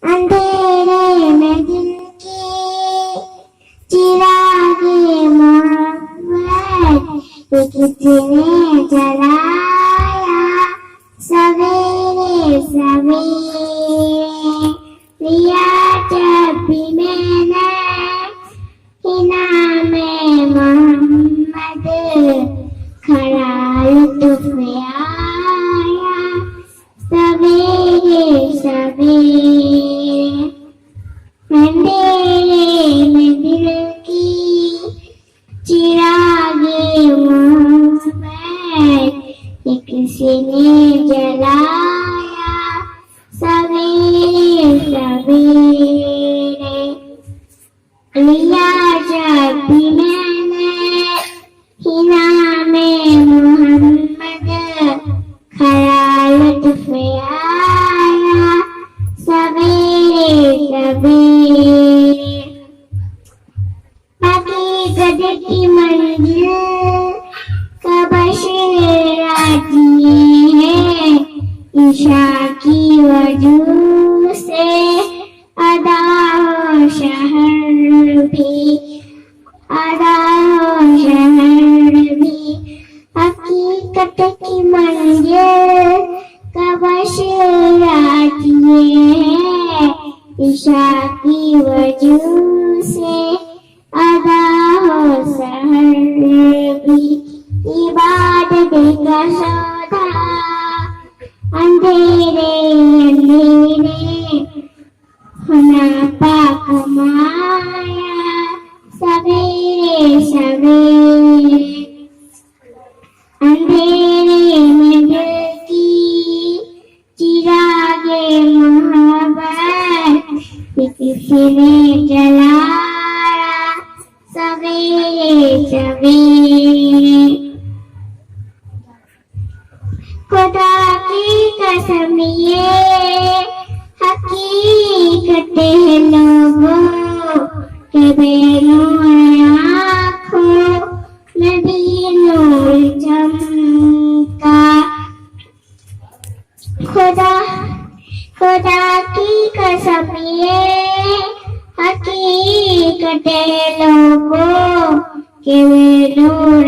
अंधेरे में दिन की चिरागे मोहब्बत ये किसने जलाया सवेरे सवेरे लिया जब भी मैंने हिना में मोहम्मद खड़ा लुत्फ आया सवेरे सवेरे अंधेरे में दिल की चिरागे मोहब्बत ये किसी ने जलाया सवेरे सवेरे लिया जब भी मैंने हिना में मोहम्मद खड़ा लुत्फ आया सवेरे सवेरे हकीकत की मंजिल का बशर आती है ईशा की वजह से अदा हो शहर भी अदा हो शहर भी हकीकत की मंजिल का बशर आती है ईशा की वजह से अदा हो शहर भी इबादत का सौदा अंधेरे अंधेरे होना पाक माया सवेरे सवेरे अंधेरे में दिल की चिरागे मोहब्बत किसी ने जलाया सवेरे सवेरे खुदा की कसम ये हकीकत है लोगों के बेनूर आँखों में भी नूर चमका खुदा की कसम ये हकीकत है लोगों के बेनूर